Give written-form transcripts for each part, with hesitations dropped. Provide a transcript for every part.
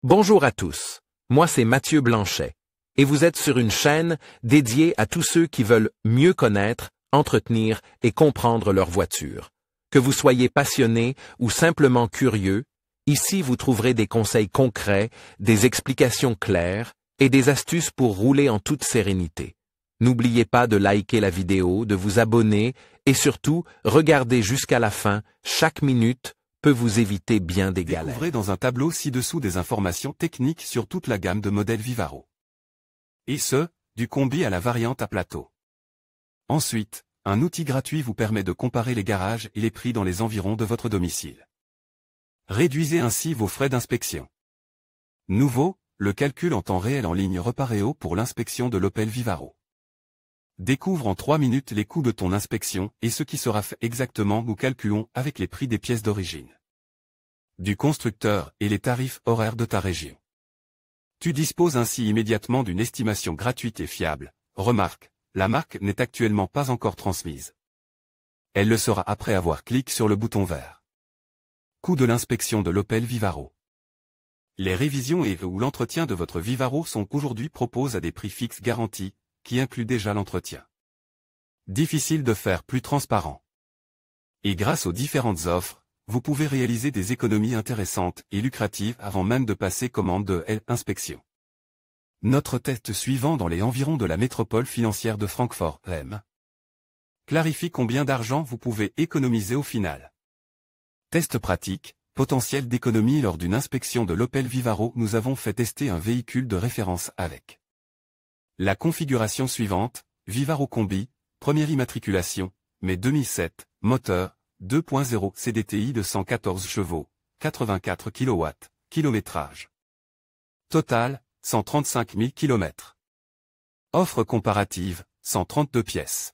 Bonjour à tous, moi c'est Mathieu Blanchet, et vous êtes sur une chaîne dédiée à tous ceux qui veulent mieux connaître, entretenir et comprendre leur voiture. Que vous soyez passionné ou simplement curieux, ici vous trouverez des conseils concrets, des explications claires et des astuces pour rouler en toute sérénité. N'oubliez pas de liker la vidéo, de vous abonner et surtout, regardez jusqu'à la fin, chaque minute peut vous éviter bien des galères. Découvrez dans un tableau ci-dessous des informations techniques sur toute la gamme de modèles Vivaro. Et ce, du combi à la variante à plateau. Ensuite, un outil gratuit vous permet de comparer les garages et les prix dans les environs de votre domicile. Réduisez ainsi vos frais d'inspection. Nouveau, le calcul en temps réel en ligne Reparéo pour l'inspection de l'Opel Vivaro. Découvre en 3 minutes les coûts de ton inspection et ce qui sera fait exactement nous calculons avec les prix des pièces d'origine du constructeur et les tarifs horaires de ta région. Tu disposes ainsi immédiatement d'une estimation gratuite et fiable. Remarque, la marque n'est actuellement pas encore transmise. Elle le sera après avoir cliqué sur le bouton vert. Coût de l'inspection de l'Opel Vivaro. Les révisions et ou l'entretien de votre Vivaro sont aujourd'hui proposés à des prix fixes garantis, qui incluent déjà l'entretien. Difficile de faire plus transparent. Et grâce aux différentes offres, vous pouvez réaliser des économies intéressantes et lucratives avant même de passer commande de l'inspection. Notre test suivant dans les environs de la métropole financière de Francfort, M. clarifie combien d'argent vous pouvez économiser au final. Test pratique, potentiel d'économie lors d'une inspection de l'Opel Vivaro. Nous avons fait tester un véhicule de référence avec la configuration suivante, Vivaro Combi, première immatriculation, mai 2007, moteur, 2.0 CDTI de 114 chevaux, 84 kW, kilométrage total, 135 000 km. Offre comparative, 132 pièces.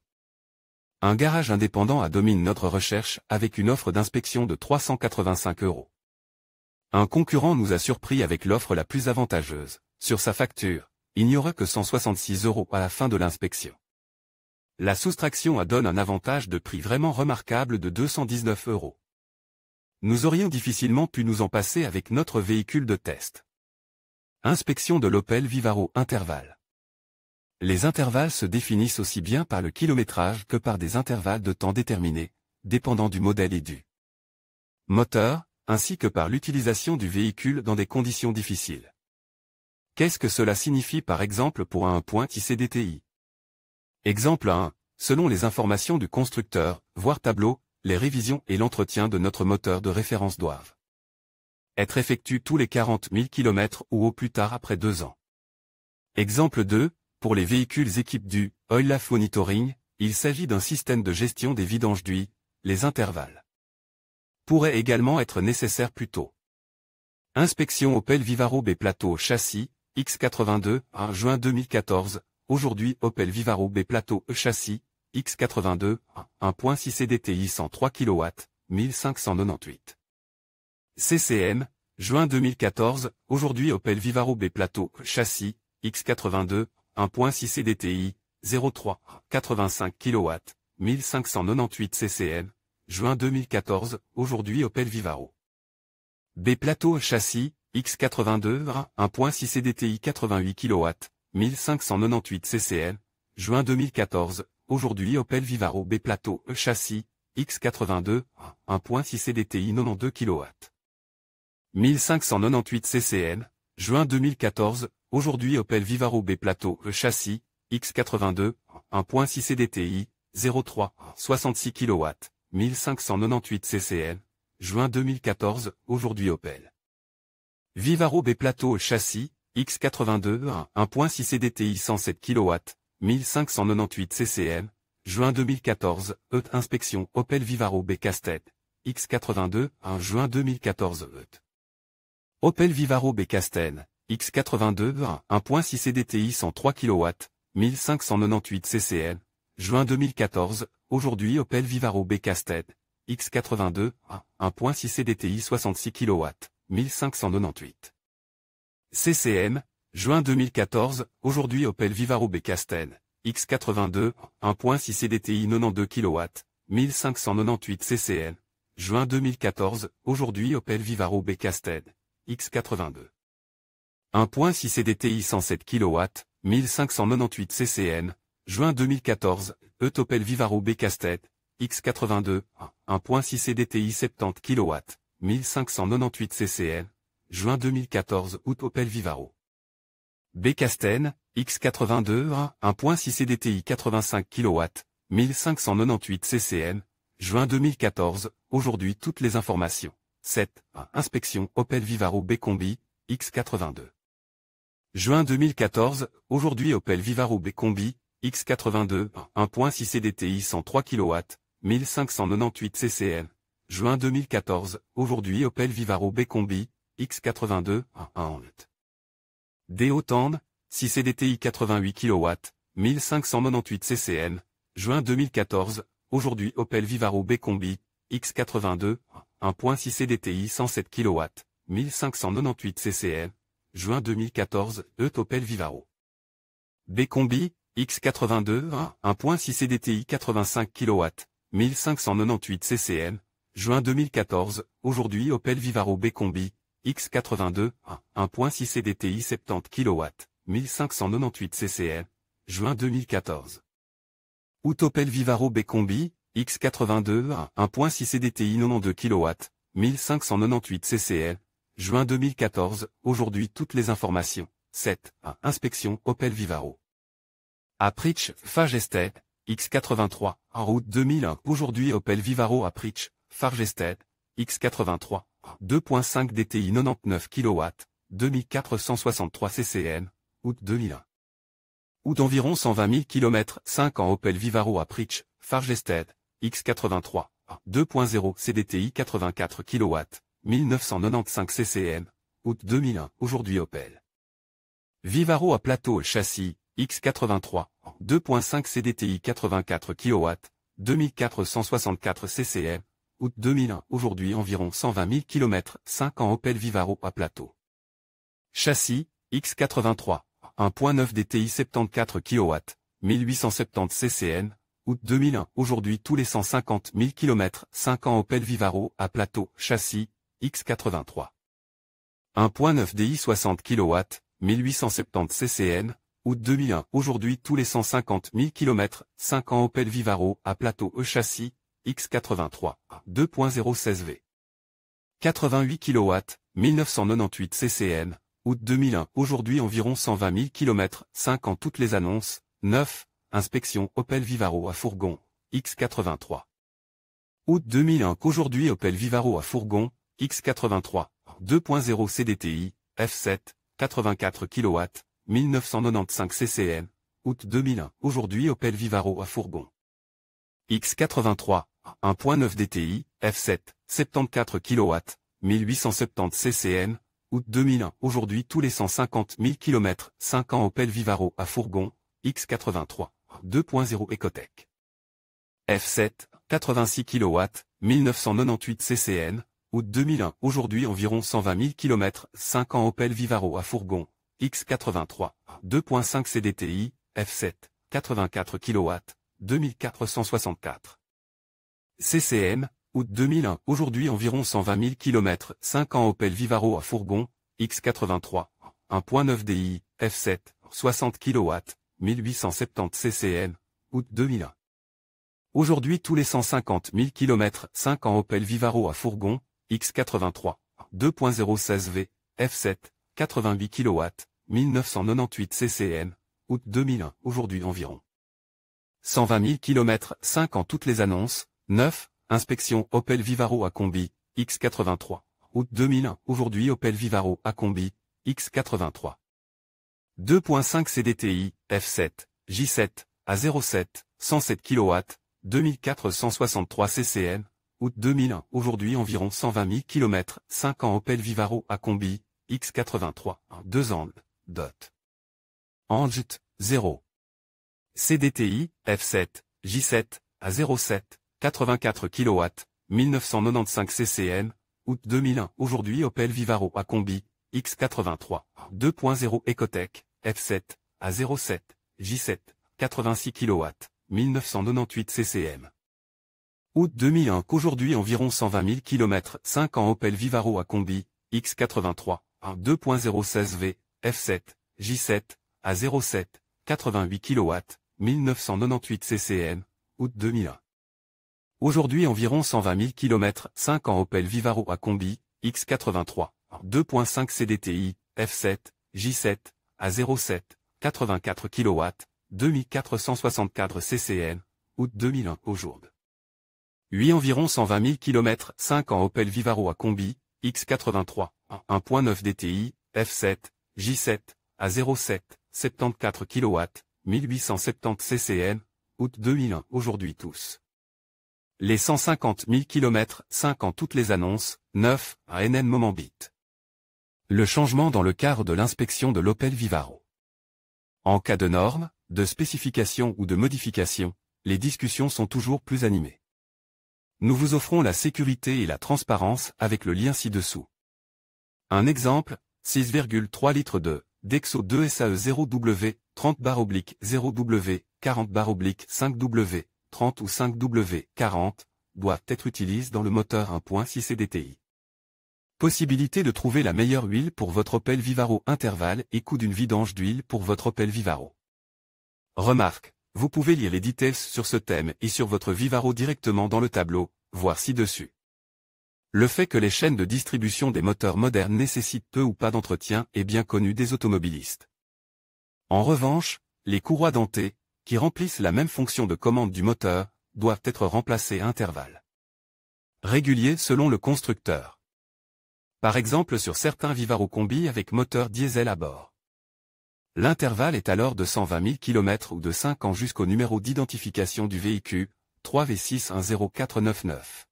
Un garage indépendant domine notre recherche avec une offre d'inspection de 385 €. Un concurrent nous a surpris avec l'offre la plus avantageuse. Sur sa facture, il n'y aura que 166 € à la fin de l'inspection. La soustraction donne un avantage de prix vraiment remarquable de 219 €. Nous aurions difficilement pu nous en passer avec notre véhicule de test. Inspection de l'Opel Vivaro intervalle. Les intervalles se définissent aussi bien par le kilométrage que par des intervalles de temps déterminés, dépendant du modèle et du moteur, ainsi que par l'utilisation du véhicule dans des conditions difficiles. Qu'est-ce que cela signifie par exemple pour un point CDTI? Exemple 1. Selon les informations du constructeur, voir tableau, les révisions et l'entretien de notre moteur de référence doivent être effectués tous les 40 000 km ou au plus tard après 2 ans. Exemple 2. Pour les véhicules équipés du Oil Life Monitoring, il s'agit d'un système de gestion des vidanges d'huile. Les intervalles pourraient également être nécessaires plus tôt. Inspection Opel Vivaro B Plateau châssis, X82, 1 juin 2014. Aujourd'hui Opel Vivaro B Plateau châssis, X82, 1.6 CDTI 103 kW, 1598. CCM, juin 2014. Aujourd'hui Opel Vivaro B Plateau châssis, X82, 1.6 CDTI, 03, 85 kW, 1598 CCM, juin 2014. Aujourd'hui Opel Vivaro B Plateau châssis, X82, 1.6 CDTI 88 kW, 1598 CCM, juin 2014, aujourd'hui Opel Vivaro B Plateau châssis, X82, 1.6 CDTI 92 kW. 1598 CCM, juin 2014, aujourd'hui Opel Vivaro B Plateau châssis, X82, 1.6 CDTI, 03, 66 kW, 1598 CCM, juin 2014, aujourd'hui Opel Vivaro B Plateau châssis, X82, 1.6 CDTI 107 kW, 1598 CCM, juin 2014, inspection Opel Vivaro B Castet, X82, 1 juin 2014 Opel Vivaro B Castel, X82, 1.6 CDTI 103 kW, 1598 CCM, juin 2014, aujourd'hui Opel Vivaro B Castel, X82, 1.6 CDTI 66 kW, 1598. CCM, juin 2014, aujourd'hui Opel Vivaro B Castel, X82, 1.6 CDTI 92 kW, 1598 CCM, juin 2014, aujourd'hui Opel Vivaro B Castel, X82. 1.6 CDTI 107 kW, 1598 CCN, juin 2014, Opel Vivaro B Casse-tête, X82, 1.6 CDTI 70 kW, 1598 CCN, juin 2014, août Opel Vivaro. B Casse-tête, X82, 1.6 CDTI 85 kW, 1598 CCN, juin 2014, aujourd'hui toutes les informations. 7. Inspection Opel Vivaro B Combi, X82. Juin 2014, aujourd'hui Opel Vivaro B Combi, X82, 1.6 CDTI 103 kW, 1598 CCN. Juin 2014, aujourd'hui Opel Vivaro B Combi, X82, 1 D Hautande, 6 CDTI 88 kW, 1598 CCN. Juin 2014, aujourd'hui Opel Vivaro B Combi, X82, 1.6 CDTI 107 kW, 1598 CCN. Juin 2014, Opel Vivaro. B Combi, X82, 1.6 CDTI 85 kW, 1598 CCN. Juin 2014, aujourd'hui Opel Vivaro B Combi, X82, 1.6 CDTI 70 kW, 1598 CCN. Juin 2014. Août Opel Vivaro B Combi, X82, 1.6 CDTI 92 kW, 1598 CCN. Juin 2014, aujourd'hui toutes les informations. 7. Inspection Opel Vivaro. Apritch, Fagested, X83, en route 2001, aujourd'hui Opel Vivaro Apritch, Fagested, X83, 2.5 DTI 99 kW, 2463 CCN, août 2001. Août environ 120 000 km, 5 ans Opel Vivaro Apritch, Fagested, X83, 2.0 CDTI 84 kW, 1995 CCN, août 2001, aujourd'hui Opel. Vivaro à plateau châssis, X83, 2.5 CDTI 84 kW, 2464 CCN, août 2001, aujourd'hui environ 120 000 km, 5 ans Opel Vivaro à plateau. Châssis, X83, 1.9 DTI 74 kW, 1870 CCN, août 2001, aujourd'hui tous les 150 000 km, 5 ans Opel Vivaro à plateau, châssis, X83. 1.9 DI 60 kW, 1870 CCN, août 2001, aujourd'hui tous les 150 000 km, 5 ans Opel Vivaro à plateau châssis, X83, 2.0 16V. 88 kW, 1998 CCN, août 2001, aujourd'hui environ 120 000 km, 5 ans toutes les annonces. 9. Inspection Opel Vivaro à fourgon, X83. Août 2001, qu'aujourd'hui Opel Vivaro à fourgon, X83, 2.0 CDTI, F7, 84 kW, 1995 CCN, août 2001, aujourd'hui Opel Vivaro à fourgon. X83, 1.9 DTI, F7, 74 kW, 1870 CCN, août 2001, aujourd'hui tous les 150 000 km, 5 ans Opel Vivaro à fourgon, X83, 2.0 Ecotech. F7, 86 kW, 1998 CCN, août 2001, aujourd'hui environ 120 000 km, 5 ans Opel Vivaro à fourgon, X83, 2.5 CDTI, F7, 84 kW, 2464. CCN, août 2001, aujourd'hui environ 120 000 km, 5 ans Opel Vivaro à fourgon, X83, 1.9 DI, F7, 60 kW, 1870 CCN, août 2001. Aujourd'hui tous les 150 000 km, 5 ans Opel Vivaro à fourgon, X83, 2.0 16V, F7, 88 kW, 1998 CCN, août 2001, aujourd'hui environ. 120 000 km, 5 ans toutes les annonces. 9. Inspection Opel Vivaro à combi, X83, août 2001, aujourd'hui Opel Vivaro à combi, X83. 2.5 CDTI, F7, J7, à 07, 107 kW, 2463 CCN, août 2001, aujourd'hui environ 120 000 km, 5 ans Opel Vivaro à combi, X83, 2 angles, dot. Angt, 0. CDTI, F7, J7, à 07, 84 kW, 1995 CCN, août 2001, aujourd'hui Opel Vivaro à combi, X83, 2.0 Ecotech, F7, à 07, J7, 86 kW, 1998 CCM. Août 2001, qu'aujourd'hui environ 120 000 km, 5 ans Opel Vivaro à combi, X83, 2.0 16V, F7, J7, à 0,7, 88 kW, 1998 CCM, août 2001. Aujourd'hui environ 120 000 km, 5 ans Opel Vivaro à combi, X83, 2.5 CDTI, F7, J7, à 0,7, 84 kW, 2464 CCM, août 2001 aujourd'hui. 8 environ 120 000 km, 5 ans Opel Vivaro à combi, X83, 1.9 DTI, F7, J7, à 0,7, 74 kW, 1870 CCM, août 2001 aujourd'hui tous. Les 150 000 km, 5 ans toutes les annonces, 9, à NN Moment-Bit. Le changement dans le cadre de l'inspection de l'Opel Vivaro. En cas de normes, de spécifications ou de modifications, les discussions sont toujours plus animées. Nous vous offrons la sécurité et la transparence avec le lien ci-dessous. Un exemple, 6,3 litres de Dexo 2 SAE 0W, 30/0W, 40/5W, 30 ou 5W, 40, doivent être utilisés dans le moteur 1.6 CDTI. Possibilité de trouver la meilleure huile pour votre Opel Vivaro intervalle et coût d'une vidange d'huile pour votre Opel Vivaro. Remarque, vous pouvez lire les details sur ce thème et sur votre Vivaro directement dans le tableau, voir ci-dessus. Le fait que les chaînes de distribution des moteurs modernes nécessitent peu ou pas d'entretien est bien connu des automobilistes. En revanche, les courroies dentées, qui remplissent la même fonction de commande du moteur, doivent être remplacées à intervalles réguliers selon le constructeur. Par exemple sur certains Vivaro Combi avec moteur diesel à bord. L'intervalle est alors de 120 000 km ou de 5 ans jusqu'au numéro d'identification du véhicule, 3V610499.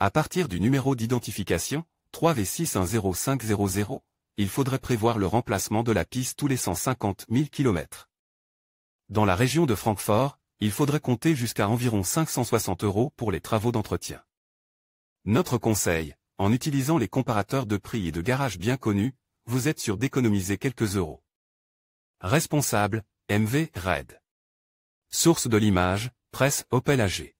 À partir du numéro d'identification, 3V610500, il faudrait prévoir le remplacement de la piste tous les 150 000 km. Dans la région de Francfort, il faudrait compter jusqu'à environ 560 € pour les travaux d'entretien. Notre conseil, en utilisant les comparateurs de prix et de garage bien connus, vous êtes sûr d'économiser quelques euros. Responsable, MV Red. Source de l'image, presse Opel AG.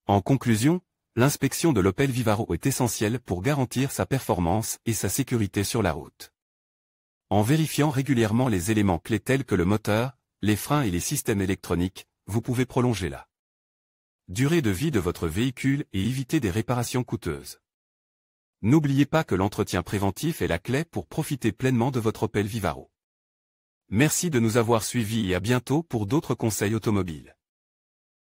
En conclusion, l'inspection de l'Opel Vivaro est essentielle pour garantir sa performance et sa sécurité sur la route. En vérifiant régulièrement les éléments clés tels que le moteur, les freins et les systèmes électroniques, vous pouvez prolonger la durée de vie de votre véhicule et éviter des réparations coûteuses. N'oubliez pas que l'entretien préventif est la clé pour profiter pleinement de votre Opel Vivaro. Merci de nous avoir suivis et à bientôt pour d'autres conseils automobiles.